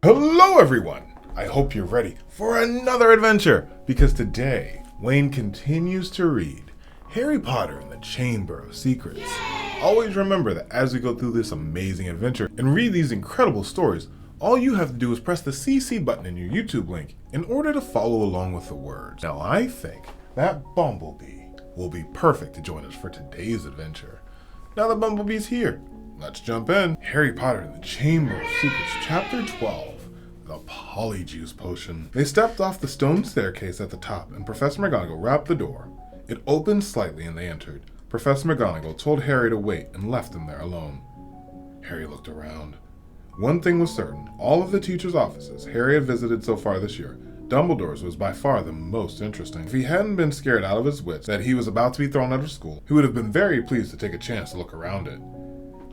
Hello everyone! I hope you're ready for another adventure, because today, Wayne continues to read Harry Potter and the Chamber of Secrets. Always remember that as we go through this amazing adventure and read these incredible stories, all you have to do is press the CC button in your YouTube link in order to follow along with the words. Now I think that Bumblebee will be perfect to join us for today's adventure. Now that Bumblebee's here, let's jump in. Harry Potter and the Chamber of Secrets, Chapter 12. The Polyjuice Potion. They stepped off the stone staircase at the top, and Professor McGonagall rapped the door. It opened slightly, and they entered. Professor McGonagall told Harry to wait and left them there alone. Harry looked around. One thing was certain. All of the teachers' offices Harry had visited so far this year, Dumbledore's was by far the most interesting. If he hadn't been scared out of his wits that he was about to be thrown out of school, he would have been very pleased to take a chance to look around it.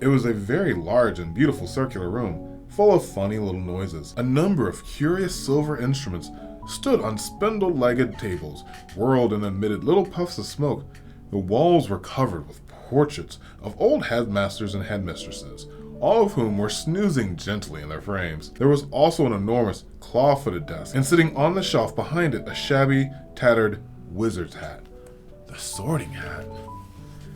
It was a very large and beautiful circular room, full of funny little noises. A number of curious silver instruments stood on spindle-legged tables, whirled and emitted little puffs of smoke. The walls were covered with portraits of old headmasters and headmistresses, all of whom were snoozing gently in their frames. There was also an enormous claw-footed desk, and sitting on the shelf behind it, a shabby, tattered wizard's hat. The Sorting Hat.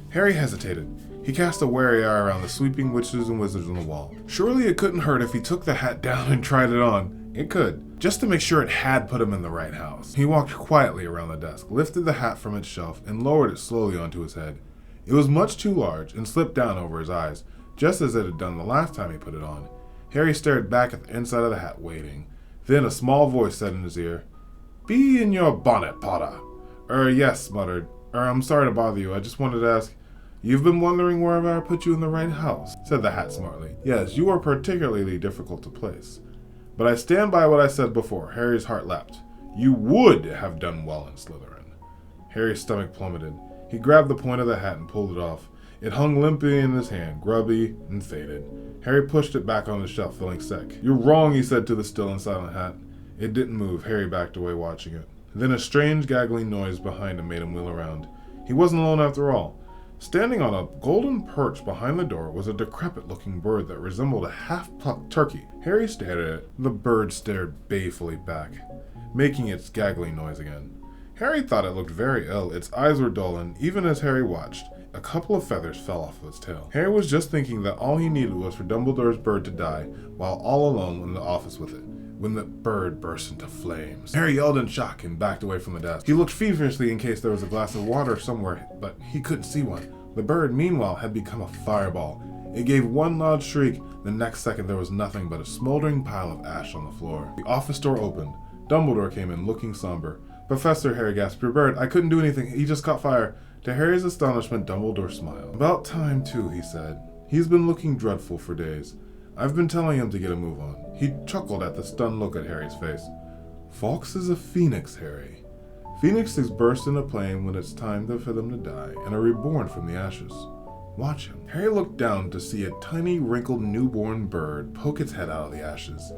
Harry hesitated. He cast a wary eye around the sweeping witches and wizards on the wall. Surely it couldn't hurt if he took the hat down and tried it on. It could, just to make sure it had put him in the right house. He walked quietly around the desk, lifted the hat from its shelf, and lowered it slowly onto his head. It was much too large and slipped down over his eyes, just as it had done the last time he put it on. Harry stared back at the inside of the hat, waiting. Then a small voice said in his ear, "Be in your bonnet, Potter." Yes, muttered. I'm sorry to bother you. I just wanted to ask, you've been wondering where I put you in the right house, said the hat smartly. Yes, you are particularly difficult to place. But I stand by what I said before. Harry's heart leapt. You would have done well in Slytherin. Harry's stomach plummeted. He grabbed the point of the hat and pulled it off. It hung limply in his hand, grubby and faded. Harry pushed it back on the shelf, feeling sick. You're wrong, he said to the still and silent hat. It didn't move. Harry backed away, watching it. Then a strange gaggling noise behind him made him wheel around. He wasn't alone after all. Standing on a golden perch behind the door was a decrepit-looking bird that resembled a half-plucked turkey. Harry stared at it. The bird stared balefully back, making its gaggling noise again. Harry thought it looked very ill. Its eyes were dull, and even as Harry watched, a couple of feathers fell off of its tail. Harry was just thinking that all he needed was for Dumbledore's bird to die, while all alone in the office with it, when the bird burst into flames. Harry yelled in shock and backed away from the desk. He looked feverishly in case there was a glass of water somewhere, but he couldn't see one. The bird, meanwhile, had become a fireball. It gave one loud shriek. The next second there was nothing but a smoldering pile of ash on the floor. The office door opened. Dumbledore came in, looking somber. Professor, Harry gasped, your bird, I couldn't do anything. He just caught fire. To Harry's astonishment, Dumbledore smiled. About time, too, he said. He's been looking dreadful for days. I've been telling him to get a move on. He chuckled at the stunned look at Harry's face. Fawkes is a phoenix, Harry. Phoenixes burst into flame when it's time for them to die and are reborn from the ashes. Watch him. Harry looked down to see a tiny, wrinkled newborn bird poke its head out of the ashes.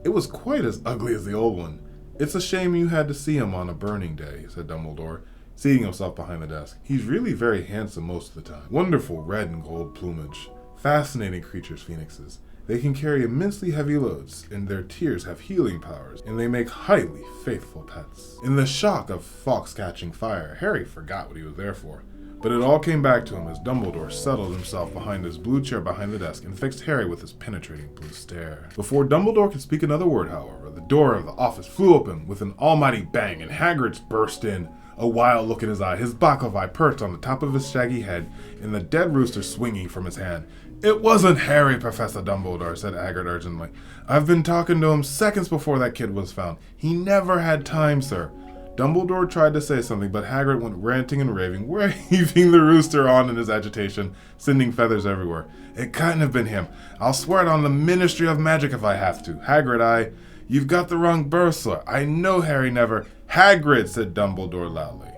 It was quite as ugly as the old one. It's a shame you had to see him on a burning day, said Dumbledore, seating himself behind the desk. He's really very handsome most of the time. Wonderful red and gold plumage. Fascinating creatures, phoenixes. They can carry immensely heavy loads, and their tears have healing powers, and they make highly faithful pets. In the shock of Fawkes catching fire, Harry forgot what he was there for. But it all came back to him as Dumbledore settled himself behind his blue chair behind the desk and fixed Harry with his penetrating blue stare. Before Dumbledore could speak another word, however, the door of the office flew open with an almighty bang, and Hagrid burst in, a wild look in his eye, his Bacchanal perched on the top of his shaggy head, and the dead rooster swinging from his hand. It wasn't Harry, Professor Dumbledore, said Hagrid urgently. I've been talking to him seconds before that kid was found. He never had time, sir. Dumbledore tried to say something, but Hagrid went ranting and raving, waving the rooster on in his agitation, sending feathers everywhere. It couldn't have been him. I'll swear it on the Ministry of Magic if I have to. Hagrid, You've got the wrong birth, sir. I know Harry never... Hagrid, said Dumbledore loudly.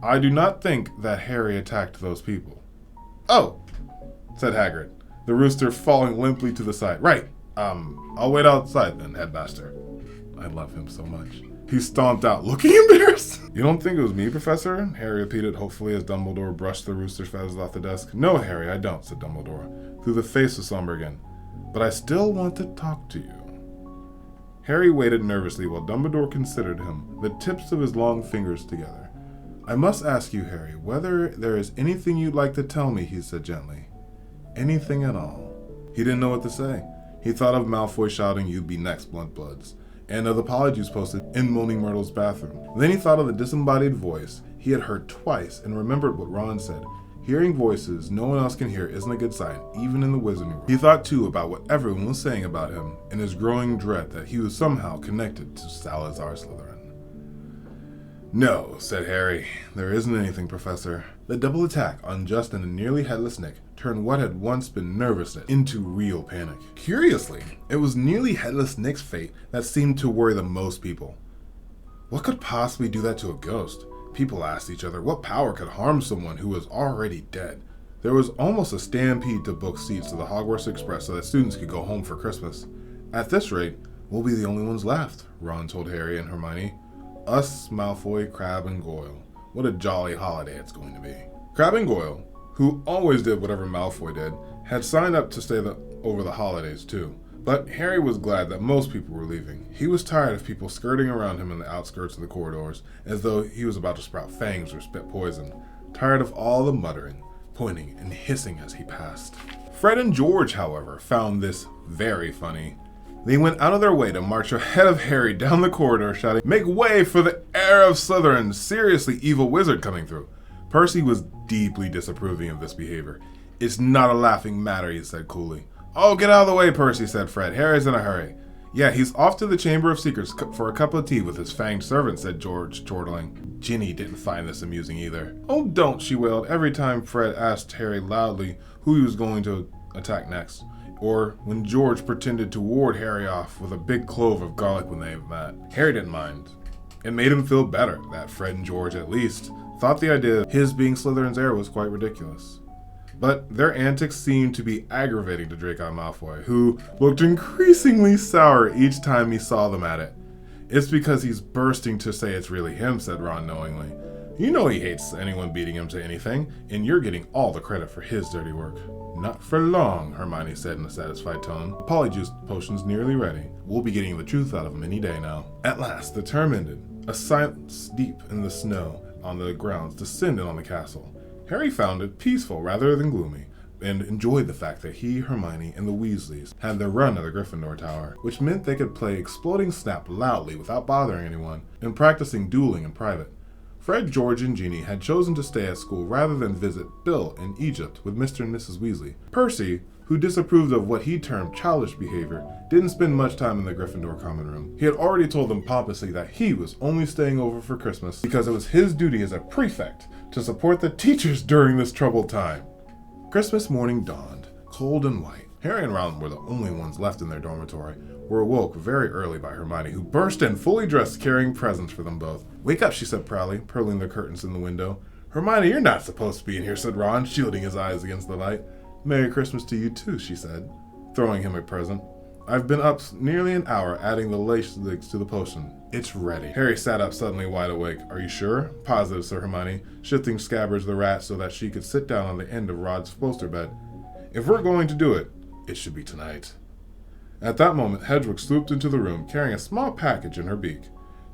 I do not think that Harry attacked those people. Oh, said Hagrid, the rooster falling limply to the side. Right. I'll wait outside then, headmaster. I love him so much. He stomped out, looking embarrassed. You don't think it was me, Professor? Harry repeated hopefully as Dumbledore brushed the rooster's feathers off the desk. No, Harry, I don't, said Dumbledore, through the face of somber again. But I still want to talk to you. Harry waited nervously while Dumbledore considered him, the tips of his long fingers together. "I must ask you, Harry, whether there is anything you'd like to tell me," he said gently. "Anything at all." He didn't know what to say. He thought of Malfoy shouting, "You'd be next, Bluntbloods," and of the Polyjuice posted in Moaning Myrtle's bathroom. Then he thought of the disembodied voice he had heard twice and remembered what Ron said. Hearing voices no one else can hear isn't a good sign, even in the wizarding world. He thought too about what everyone was saying about him and his growing dread that he was somehow connected to Salazar Slytherin. "No," said Harry. "There isn't anything, Professor." The double attack on Justin and nearly headless Nick turned what had once been nervousness into real panic. Curiously, it was nearly headless Nick's fate that seemed to worry the most people. What could possibly do that to a ghost? People asked each other what power could harm someone who was already dead. There was almost a stampede to book seats to the Hogwarts Express so that students could go home for Christmas. "At this rate, we'll be the only ones left," Ron told Harry and Hermione. "Us, Malfoy, Crabbe, and Goyle. What a jolly holiday it's going to be." Crabbe and Goyle, who always did whatever Malfoy did, had signed up to stay over the holidays too. But Harry was glad that most people were leaving. He was tired of people skirting around him in the outskirts of the corridors, as though he was about to sprout fangs or spit poison. Tired of all the muttering, pointing, and hissing as he passed. Fred and George, however, found this very funny. They went out of their way to march ahead of Harry down the corridor, shouting, "Make way for the heir of Slytherin! Seriously evil wizard coming through!" Percy was deeply disapproving of this behavior. "It's not a laughing matter," he said coolly. "Oh, get out of the way, Percy," said Fred. "Harry's in a hurry." "Yeah, he's off to the Chamber of Secrets for a cup of tea with his fanged servant," said George, chortling. Ginny didn't find this amusing either. "Oh, don't," she wailed every time Fred asked Harry loudly who he was going to attack next, or when George pretended to ward Harry off with a big clove of garlic when they met. Harry didn't mind. It made him feel better that Fred and George, at least, thought the idea of his being Slytherin's heir was quite ridiculous. But their antics seemed to be aggravating to Draco Malfoy, who looked increasingly sour each time he saw them at it. "It's because he's bursting to say it's really him," said Ron knowingly. "You know he hates anyone beating him to anything, and you're getting all the credit for his dirty work." "Not for long," Hermione said in a satisfied tone. "The Polyjuice potion's nearly ready. We'll be getting the truth out of him any day now." At last, the term ended. A silence deep in the snow on the grounds descended on the castle. Harry found it peaceful rather than gloomy, and enjoyed the fact that he, Hermione, and the Weasleys had their run at the Gryffindor Tower, which meant they could play Exploding Snap loudly without bothering anyone, and practicing dueling in private. Fred, George, and Ginny had chosen to stay at school rather than visit Bill in Egypt with Mr. and Mrs. Weasley. Percy, who disapproved of what he termed childish behavior, didn't spend much time in the Gryffindor common room. He had already told them pompously that he was only staying over for Christmas because it was his duty as a prefect to support the teachers during this troubled time. Christmas morning dawned, cold and white. Harry and Ron were the only ones left in their dormitory, were awoke very early by Hermione, who burst in fully dressed, carrying presents for them both. "Wake up," she said proudly, purling the curtains in the window. "Hermione, you're not supposed to be in here," said Ron, shielding his eyes against the light. "Merry Christmas to you too," she said, throwing him a present. "I've been up nearly an hour adding the lace legs to the potion. It's ready." Harry sat up suddenly wide awake. "Are you sure?" "Positive," said Hermione, shifting Scabbers the rat so that she could sit down on the end of Rod's bolster bed. "If we're going to do it, it should be tonight." At that moment, Hedwig swooped into the room, carrying a small package in her beak.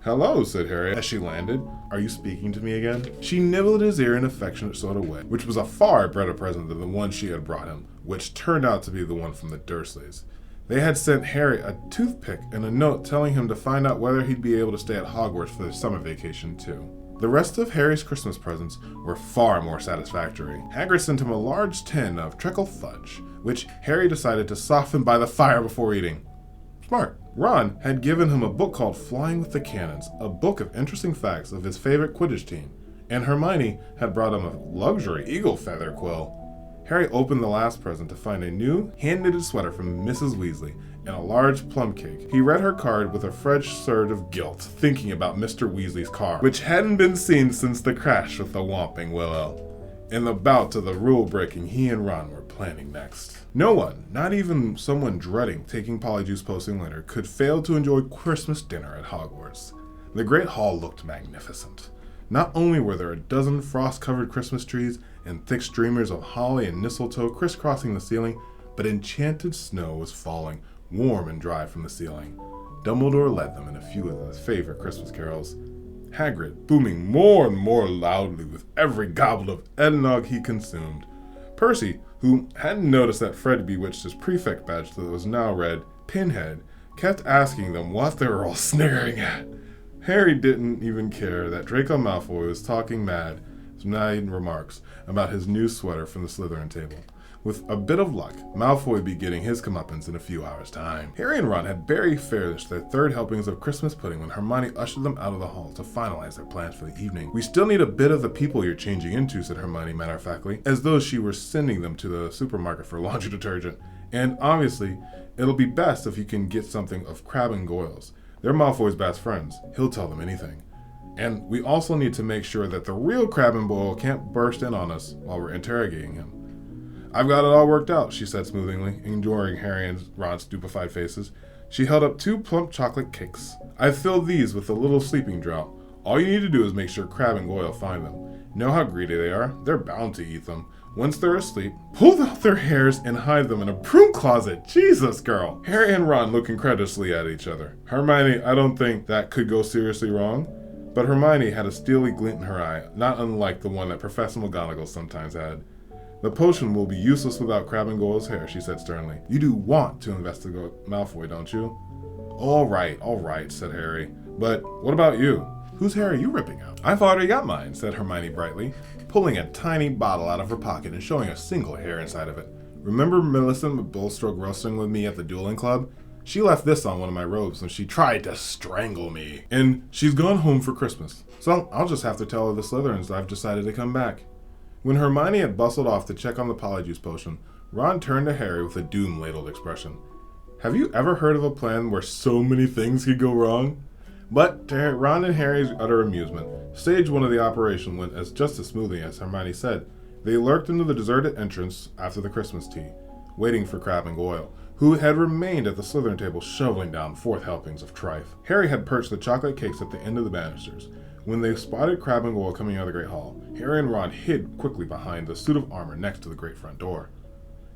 "Hello," said Harry as she landed. "Are you speaking to me again?" She nibbled at his ear in an affectionate sort of way, which was a far better present than the one she had brought him, which turned out to be the one from the Dursleys. They had sent Harry a toothpick and a note telling him to find out whether he'd be able to stay at Hogwarts for the summer vacation too. The rest of Harry's Christmas presents were far more satisfactory. Hagrid sent him a large tin of treacle fudge, which Harry decided to soften by the fire before eating. Smart. Ron had given him a book called Flying with the Cannons, a book of interesting facts of his favorite Quidditch team, and Hermione had brought him a luxury eagle feather quill. Harry opened the last present to find a new hand-knitted sweater from Mrs. Weasley and a large plum cake. He read her card with a fresh surge of guilt, thinking about Mr. Weasley's car, which hadn't been seen since the crash with the Whomping Willow, and the bout of the rule-breaking he and Ron were planning next. No one, not even someone dreading taking Polyjuice posting later, could fail to enjoy Christmas dinner at Hogwarts. The Great Hall looked magnificent. Not only were there a dozen frost-covered Christmas trees and thick streamers of holly and mistletoe crisscrossing the ceiling, but enchanted snow was falling, warm and dry from the ceiling. Dumbledore led them in a few of his favorite Christmas carols, Hagrid booming more and more loudly with every goblet of eggnog he consumed. Percy, who hadn't noticed that Fred bewitched his prefect badge that was now read Pinhead, kept asking them what they were all sniggering at. Harry didn't even care that Draco Malfoy was talking mad, snide remarks about his new sweater from the Slytherin table. With a bit of luck, Malfoy would be getting his comeuppance in a few hours' time. Harry and Ron had barely finished their third helpings of Christmas pudding when Hermione ushered them out of the hall to finalize their plans for the evening. "We still need a bit of the people you're changing into," said Hermione matter-of-factly, as though she were sending them to the supermarket for laundry detergent. "And obviously, it'll be best if you can get something of Crabbe and Goyle's. They're Malfoy's best friends. He'll tell them anything. And we also need to make sure that the real Crabbe and Goyle can't burst in on us while we're interrogating him." "I've got it all worked out," she said smoothly, ignoring Harry and Ron's stupefied faces. She held up 2 plump chocolate cakes. "I've filled these with a little sleeping draught. All you need to do is make sure Crabbe and Goyle find them. Know how greedy they are? They're bound to eat them. Once they're asleep, pull out their hairs and hide them in a broom closet." Jesus, girl! Harry and Ron looked incredulously at each other. Hermione, I don't think that could go seriously wrong. But Hermione had a steely glint in her eye, not unlike the one that Professor McGonagall sometimes had. "The potion will be useless without Crabbe and Goyle's hair," she said sternly. "You do want to investigate Malfoy, don't you?" All right, said Harry. "But what about you? Whose hair are you ripping out?" "I've already got mine," said Hermione brightly, pulling a tiny bottle out of her pocket and showing a single hair inside of it. "Remember Millicent Bulstrode wrestling with me at the dueling club? She left this on one of my robes when she tried to strangle me. And she's gone home for Christmas. So I'll just have to tell her the Slytherins I've decided to come back." When Hermione had bustled off to check on the Polyjuice potion, Ron turned to Harry with a doom-ladled expression. "Have you ever heard of a plan where so many things could go wrong?" But to Ron and Harry's utter amusement, stage 1 of the operation went just as smoothly as Hermione said. They lurked into the deserted entrance after the Christmas tea, waiting for Crabbe and Goyle, who had remained at the Slytherin table shoveling down 4th helpings of trife. Harry had perched the chocolate cakes at the end of the banisters. When they spotted Crabbe and Goyle coming out of the Great Hall, Harry and Ron hid quickly behind the suit of armor next to the great front door.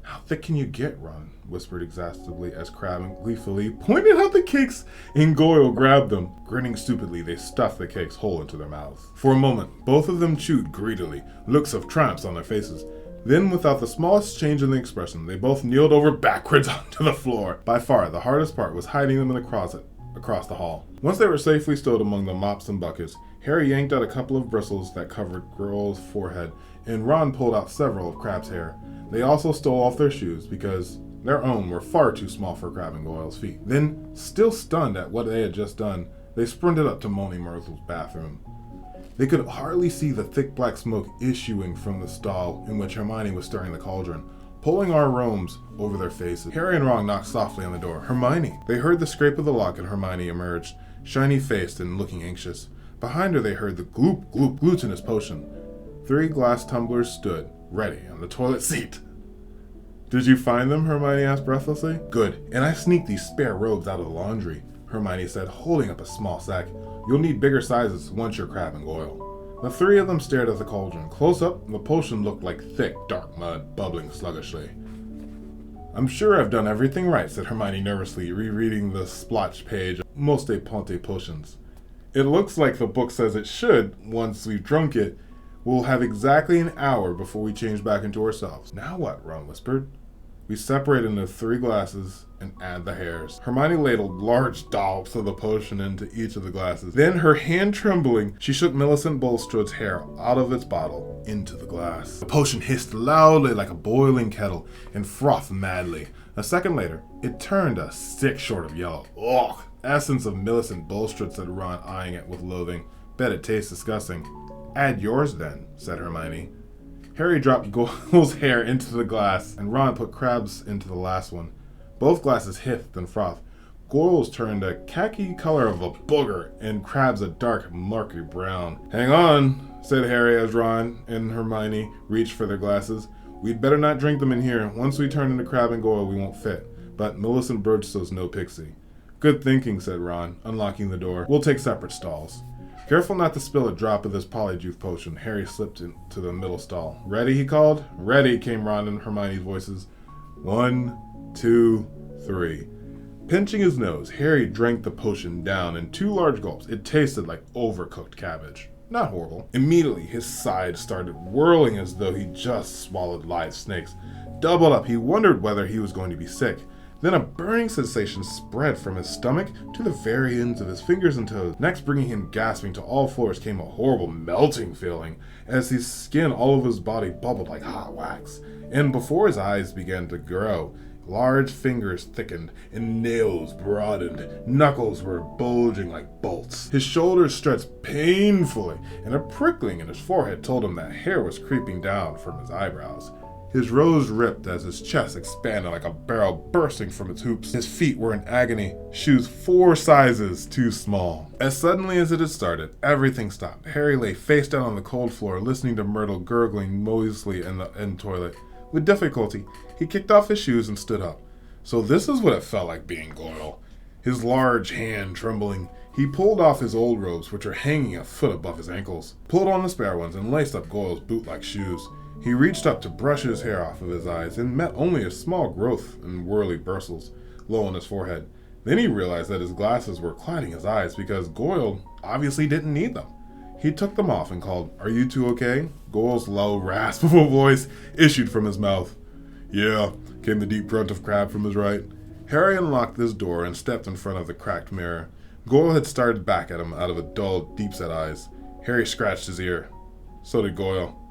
"How thick can you get?" Ron whispered exhaustively as Crabbe gleefully pointed out the cakes and Goyle grabbed them. Grinning stupidly, they stuffed the cakes whole into their mouths. For a moment, both of them chewed greedily, looks of triumph on their faces. Then, without the smallest change in the expression, they both kneeled over backwards onto the floor. By far, the hardest part was hiding them in the closet across the hall. Once they were safely stowed among the mops and buckets, Harry yanked out a couple of bristles that covered Goyle's forehead, and Ron pulled out several of Crabbe's hair. They also stole off their shoes, because their own were far too small for Crabbe and Goyle's feet. Then, still stunned at what they had just done, they sprinted up to Moaning Myrtle's bathroom. They could hardly see the thick black smoke issuing from the stall in which Hermione was stirring the cauldron, pulling our robes over their faces. Harry and Ron knocked softly on the door. "Hermione!" They heard the scrape of the lock and Hermione emerged, shiny-faced and looking anxious. Behind her they heard the gloop, gloop, glutinous potion. 3 glass tumblers stood, ready, on the toilet seat. "Did you find them?" Hermione asked breathlessly. "Good, and I sneaked these spare robes out of the laundry," Hermione said, holding up a small sack. "You'll need bigger sizes once you're Crabbe and Goyle." The 3 of them stared at the cauldron. Close up, the potion looked like thick, dark mud, bubbling sluggishly. "I'm sure I've done everything right," said Hermione nervously, rereading the splotched page of Moste Ponte Potions. "It looks like the book says it should, once we've drunk it. We'll have exactly an hour before we change back into ourselves." "Now what?" Ron whispered. "We separate into 3 glasses and add the hairs." Hermione ladled large dollops of the potion into each of the glasses. Then, her hand trembling, she shook Millicent Bulstrode's hair out of its bottle into the glass. The potion hissed loudly like a boiling kettle and frothed madly. A second later, it turned a sick short of yellow. "Ugh! Essence of Millicent Bulstrode," said Ron, eyeing it with loathing. "Bet it tastes disgusting." "Add yours then," said Hermione. Harry dropped Goyle's hair into the glass, and Ron put Crabbe's into the last one. Both glasses hissed and frothed. Goyle's turned a khaki color of a booger, and Crabbe's a dark, murky brown. "Hang on," said Harry as Ron and Hermione reached for their glasses. "We'd better not drink them in here. Once we turn into Crabbe and Goyle, we won't fit. But Millicent Birchstow's no pixie." "Good thinking," said Ron, unlocking the door. "We'll take separate stalls." Careful not to spill a drop of this Polyjuice potion, Harry slipped into the middle stall. "Ready?" he called. "Ready," came Ron and Hermione's voices. 1, 2, 3. Pinching his nose, Harry drank the potion down in 2 large gulps. It tasted like overcooked cabbage. Not horrible. Immediately, his side started whirling as though he just swallowed live snakes. Doubled up, he wondered whether he was going to be sick. Then a burning sensation spread from his stomach to the very ends of his fingers and toes. Next, bringing him gasping to all fours, came a horrible melting feeling as his skin all over his body bubbled like hot wax. And before his eyes began to grow, large fingers thickened and nails broadened. Knuckles were bulging like bolts. His shoulders stretched painfully, and a prickling in his forehead told him that hair was creeping down from his eyebrows. His rose ripped as his chest expanded like a barrel bursting from its hoops. His feet were in agony, shoes 4 sizes too small. As suddenly as it had started, everything stopped. Harry lay face down on the cold floor, listening to Myrtle gurgling noisily in the toilet. With difficulty, he kicked off his shoes and stood up. So this is what it felt like being Goyle. His large hand trembling, he pulled off his old robes, which were hanging a foot above his ankles, pulled on the spare ones, and laced up Goyle's boot-like shoes. He reached up to brush his hair off of his eyes and met only a small growth and whirly bristles low on his forehead. Then he realized that his glasses were clouding his eyes because Goyle obviously didn't need them. He took them off and called, "Are you two okay?" Goyle's low, raspable voice issued from his mouth. "Yeah," came the deep grunt of Crabbe from his right. Harry unlocked this door and stepped in front of the cracked mirror. Goyle had started back at him out of dull, deep-set eyes. Harry scratched his ear. So did Goyle.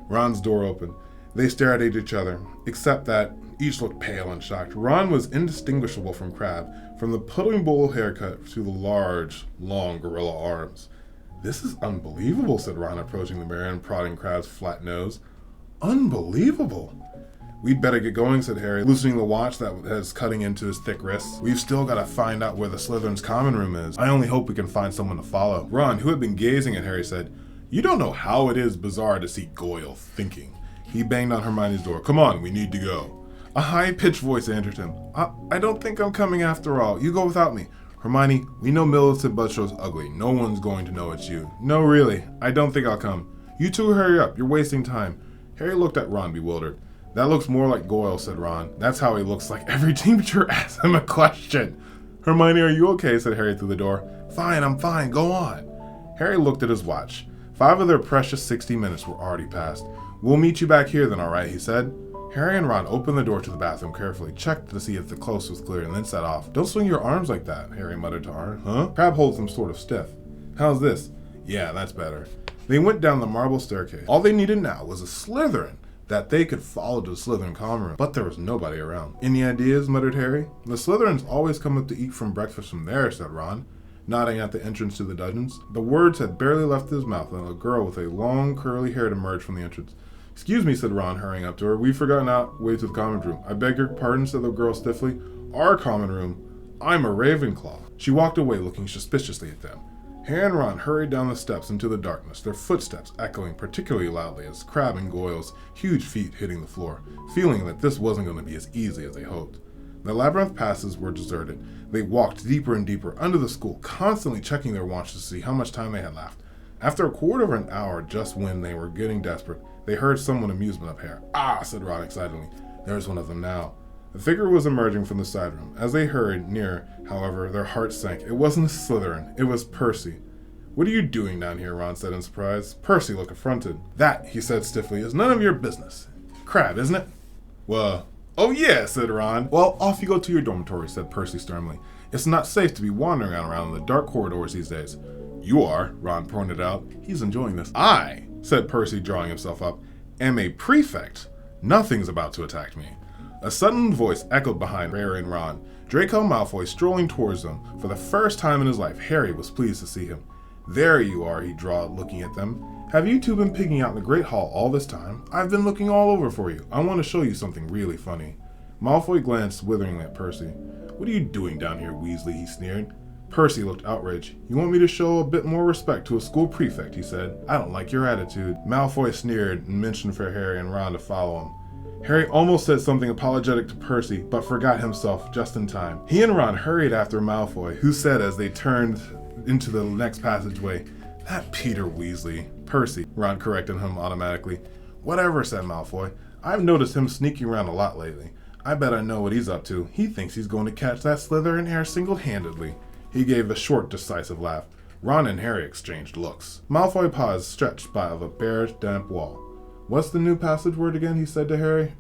Ron's door opened. They stared at each other, except that each looked pale and shocked. Ron was indistinguishable from Crabbe, from the pudding bowl haircut to the large, long gorilla arms. "This is unbelievable," said Ron, approaching the mirror and prodding Crabbe's flat nose. "Unbelievable." "We'd better get going," said Harry, loosening the watch that was cutting into his thick wrists. "We've still got to find out where the Slytherin's common room is. I only hope we can find someone to follow." Ron, who had been gazing at Harry, said, "You don't know how it is bizarre to see Goyle thinking." He banged on Hermione's door. "Come on, we need to go." A high-pitched voice answered him. I don't think I'm coming after all. You go without me." "Hermione, we know Millicent Buttrow's ugly. No one's going to know it's you." "No, really. I don't think I'll come." "You two hurry up. You're wasting time." Harry looked at Ron, bewildered. "That looks more like Goyle," said Ron. "That's how he looks like every teacher asks him a question." "Hermione, are you okay?" said Harry through the door. "Fine, I'm fine. Go on." Harry looked at his watch. 5 of their precious 60 minutes were already past. "We'll meet you back here then, all right," he said. Harry and Ron opened the door to the bathroom carefully, checked to see if the coast was clear, and then set off. "Don't swing your arms like that," Harry muttered to Ron. "Huh? Crabbe holds them sort of stiff." "How's this?" "Yeah, that's better." They went down the marble staircase. All they needed now was a Slytherin that they could follow to the Slytherin common room, but there was nobody around. "Any ideas?" muttered Harry. "The Slytherins always come up to eat from breakfast from there," said Ron, nodding at the entrance to the dungeons. The words had barely left his mouth when a girl with a long curly hair emerged from the entrance. "Excuse me," said Ron, hurrying up to her. "We've forgotten our way to the common room." "I beg your pardon," said the girl stiffly. "Our common room? I'm a Ravenclaw." She walked away, looking suspiciously at them. Harry and Ron hurried down the steps into the darkness, their footsteps echoing particularly loudly as Crabbe and Goyle's huge feet hitting the floor, feeling that this wasn't going to be as easy as they hoped. The labyrinth passes were deserted. They walked deeper and deeper under the school, constantly checking their watches to see how much time they had left. After a quarter of an hour, just when they were getting desperate, they heard someone amusement up here. "Ah," said Ron excitedly. "There's one of them now." A figure was emerging from the side room. As they hurried near, however, their hearts sank. It wasn't a Slytherin. It was Percy. "What are you doing down here?" Ron said in surprise. Percy looked affronted. "That," he said stiffly, "is none of your business. Crabbe, isn't it?" "Well, oh yeah," said Ron. "Well, off you go to your dormitory," said Percy sternly. "It's not safe to be wandering around in the dark corridors these days." "You are," Ron pointed out. He's enjoying this. "I," said Percy, drawing himself up, "am a prefect. Nothing's about to attack me." A sudden voice echoed behind Harry and Ron. Draco Malfoy strolling towards them. For the first time in his life, Harry was pleased to see him. "There you are," he drawled, looking at them. "Have you two been picking out in the Great Hall all this time? I've been looking all over for you. I want to show you something really funny." Malfoy glanced witheringly at Percy. "What are you doing down here, Weasley?" he sneered. Percy looked outraged. "You want me to show a bit more respect to a school prefect," he said. "I don't like your attitude." Malfoy sneered and motioned for Harry and Ron to follow him. Harry almost said something apologetic to Percy, but forgot himself just in time. He and Ron hurried after Malfoy, who said as they turned into the next passageway, "That Peter Weasley." "Percy," Ron corrected him automatically. "Whatever," said Malfoy. "I've noticed him sneaking around a lot lately. I bet I know what he's up to. He thinks he's going to catch that Slytherin heir single-handedly. He gave a short, decisive laugh. Ron and Harry exchanged looks. Malfoy paused, stretched by the bare, damp wall. What's the new passage word again, he said to Harry.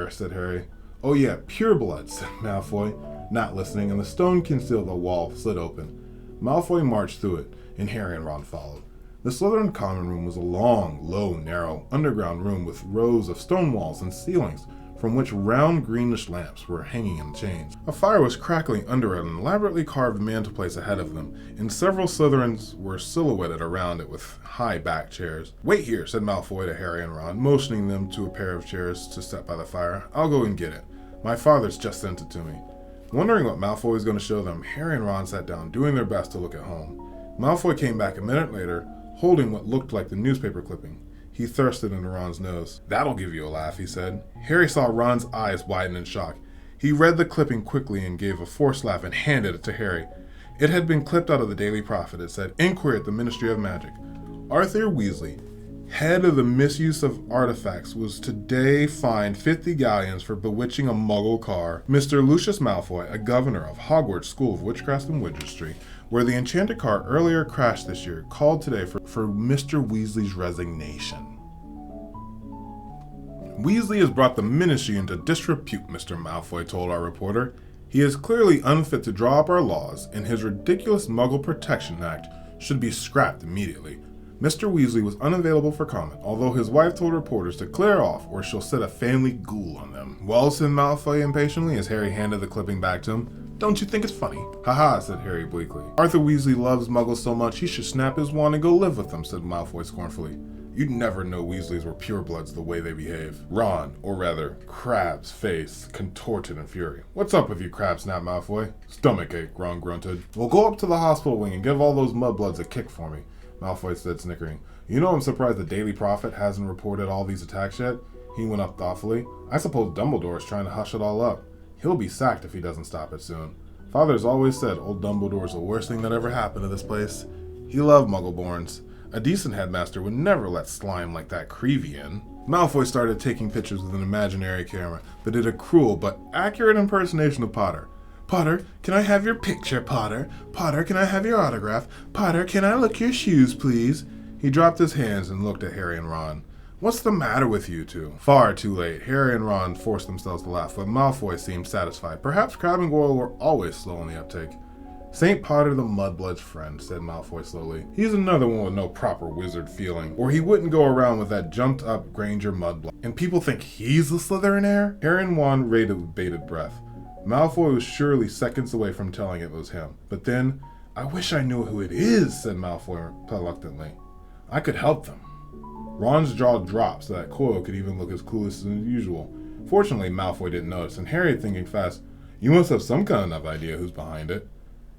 Said Harry. Oh yeah, pureblood, said Malfoy, not listening, and the stone concealed the wall slid open. Malfoy marched through it, and Harry and Ron followed. The Slytherin common room was a long, low, narrow, underground room with rows of stone walls and ceilings, from which round greenish lamps were hanging in chains. A fire was crackling under an elaborately carved mantelpiece ahead of them, and several Slytherins were silhouetted around it with high-backed chairs. Wait here, said Malfoy to Harry and Ron, motioning them to a pair of chairs to set by the fire. I'll go and get it. My father's just sent it to me. Wondering what Malfoy was going to show them, Harry and Ron sat down, doing their best to look at home. Malfoy came back a minute later, holding what looked like the newspaper clipping. He thirsted into Ron's nose. That'll give you a laugh, he said. Harry saw Ron's eyes widen in shock. He read the clipping quickly and gave a forced laugh and handed it to Harry. It had been clipped out of the Daily Prophet. It said, Inquiry at the Ministry of Magic. Arthur Weasley, head of the misuse of artifacts, was today fined 50 galleons for bewitching a muggle car. Mr. Lucius Malfoy, a governor of Hogwarts School of Witchcraft and Wizardry, where the enchanted car earlier crashed this year, called today for Mr. Weasley's resignation. Weasley has brought the ministry into disrepute, Mr. Malfoy told our reporter. He is clearly unfit to draw up our laws, and his ridiculous Muggle Protection Act should be scrapped immediately. Mr. Weasley was unavailable for comment, although his wife told reporters to clear off or she'll set a family ghoul on them. Well, said Malfoy impatiently as Harry handed the clipping back to him. Don't you think it's funny? Haha, said Harry bleakly. Arthur Weasley loves Muggles so much he should snap his wand and go live with them, said Malfoy scornfully. You'd never know Weasleys were purebloods the way they behave. Ron, or rather, Crabbe's face contorted in fury. What's up with you, Crabbe, snapped Malfoy. Stomachache, Ron grunted. We'll go up to the hospital wing and give all those mudbloods a kick for me, Malfoy said, snickering. You know I'm surprised the Daily Prophet hasn't reported all these attacks yet? He went up thoughtfully. I suppose Dumbledore's trying to hush it all up. He'll be sacked if he doesn't stop it soon. Father's always said old Dumbledore's the worst thing that ever happened to this place. He loved Muggleborns. A decent headmaster would never let slime like that Creevy in. Malfoy started taking pictures with an imaginary camera, but did a cruel but accurate impersonation of Potter. Potter, can I have your picture, Potter? Potter, can I have your autograph? Potter, can I look your shoes, please? He dropped his hands and looked at Harry and Ron. What's the matter with you two? Far too late. Harry and Ron forced themselves to laugh, but Malfoy seemed satisfied. Perhaps Crabbe and Goyle were always slow on the uptake. St. Potter the Mudblood's friend, said Malfoy slowly. He's another one with no proper wizard feeling, or he wouldn't go around with that jumped-up Granger Mudblood. And people think he's the Slytherin heir? Harry and Ron waited with bated breath. Malfoy was surely seconds away from telling it was him. But then, I wish I knew who it is, said Malfoy reluctantly. I could help them. Ron's jaw dropped so that Goyle could even look as clueless as usual. Fortunately, Malfoy didn't notice, and Harry, thinking fast, you must have some kind of idea who's behind it.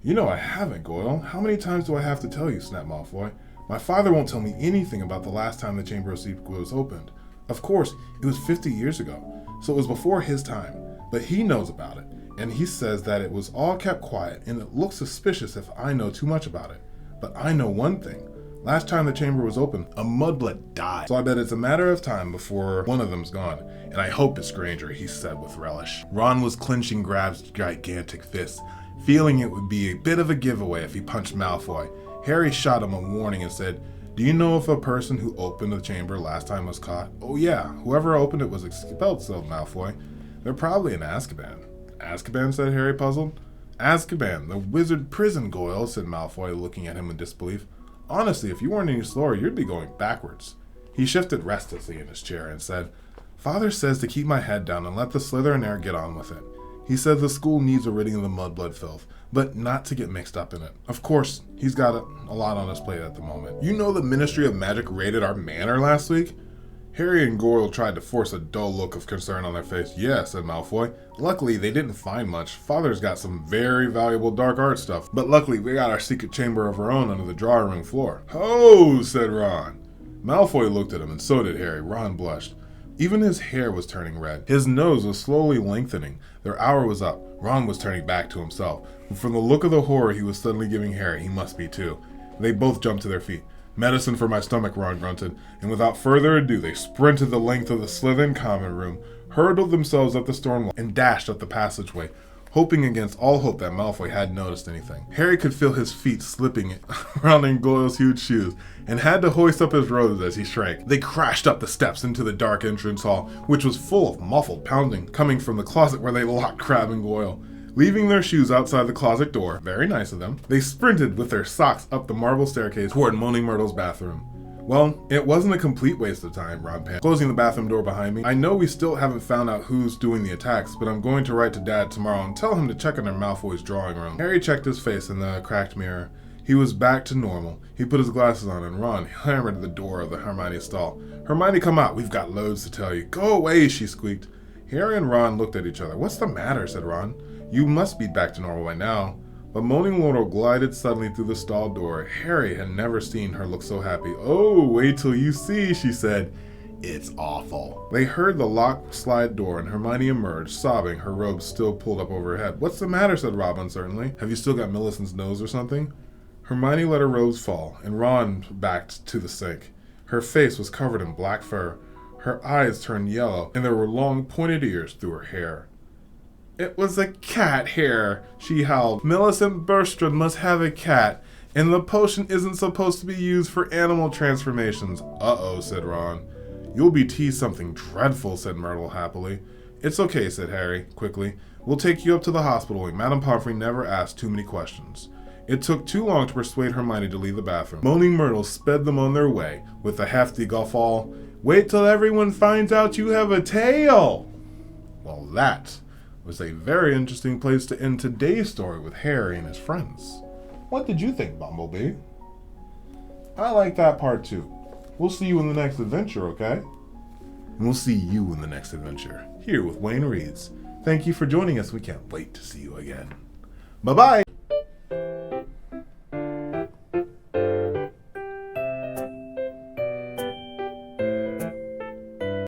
You know I haven't, Goyle. How many times do I have to tell you, snapped Malfoy. My father won't tell me anything about the last time the Chamber of Secrets was opened. Of course, it was 50 years ago, so it was before his time, but he knows about it, and he says that it was all kept quiet, and it looks suspicious if I know too much about it. But I know one thing. Last time the chamber was open, a mudblood died. So I bet it's a matter of time before one of them's gone. And I hope it's Granger, he said with relish. Ron was clenching Grab's gigantic fist, feeling it would be a bit of a giveaway if he punched Malfoy. Harry shot him a warning and said, do you know if a person who opened the chamber last time was caught? Oh yeah, whoever opened it was expelled, said Malfoy. They're probably in Azkaban. Azkaban, said Harry, puzzled. Azkaban, the wizard prison, Goyle, said Malfoy, looking at him in disbelief. Honestly, if you weren't any slower, you'd be going backwards. He shifted restlessly in his chair and said, Father says to keep my head down and let the Slytherin heir get on with it. He says the school needs a ridding of the mudblood filth, but not to get mixed up in it. Of course, he's got a lot on his plate at the moment. You know the Ministry of Magic raided our manor last week? Harry and Goyle tried to force a dull look of concern on their face. Yeah, said Malfoy. Luckily, they didn't find much. Father's got some very valuable dark art stuff, but luckily we got our secret chamber of our own under the drawing room floor. Ho, said Ron. Malfoy looked at him, and so did Harry. Ron blushed. Even his hair was turning red. His nose was slowly lengthening. Their hour was up. Ron was turning back to himself. And from the look of the horror he was suddenly giving Harry, he must be too. They both jumped to their feet. Medicine for my stomach, Ron grunted, and without further ado, they sprinted the length of the Slytherin common room, hurled themselves up the stone wall and dashed up the passageway, hoping against all hope that Malfoy hadn't noticed anything. Harry could feel his feet slipping around in Goyle's huge shoes and had to hoist up his robes as he shrank. They crashed up the steps into the dark entrance hall, which was full of muffled pounding coming from the closet where they locked Crabbe and Goyle. Leaving their shoes outside the closet door, very nice of them, they sprinted with their socks up the marble staircase toward Moaning Myrtle's bathroom. Well, it wasn't a complete waste of time, Ron panted, closing the bathroom door behind me. I know we still haven't found out who's doing the attacks, but I'm going to write to Dad tomorrow and tell him to check in Malfoy's drawing room. Harry checked his face in the cracked mirror. He was back to normal. He put his glasses on and Ron hammered at the door of the Hermione stall. Hermione, come out. We've got loads to tell you. Go away, she squeaked. Harry and Ron looked at each other. What's the matter, said Ron. You must be back to normal by now. But Moaning Myrtle glided suddenly through the stall door. Harry had never seen her look so happy. Oh, wait till you see, she said. It's awful. They heard the lock slide door and Hermione emerged, sobbing, her robes still pulled up over her head. What's the matter, said Rob uncertainly. Have you still got Millicent's nose or something? Hermione let her robes fall, and Ron backed to the sink. Her face was covered in black fur. Her eyes turned yellow, and there were long pointed ears through her hair. It was a cat hair, she howled. Millicent Bergstrand must have a cat, and the potion isn't supposed to be used for animal transformations. Uh-oh, said Ron. You'll be teased something dreadful, said Myrtle happily. It's okay, said Harry, quickly. We'll take you up to the hospital, and Madame Pomfrey never asked too many questions. It took too long to persuade Hermione to leave the bathroom. Moaning Myrtle sped them on their way, with a hefty guffaw. Wait till everyone finds out you have a tail! Well, that was a very interesting place to end today's story with Harry and his friends. What did you think, Bumblebee? I like that part too. We'll see you in the next adventure, okay? And we'll see you in the next adventure, here with Wayne Reads. Thank you for joining us. We can't wait to see you again. Bye-bye!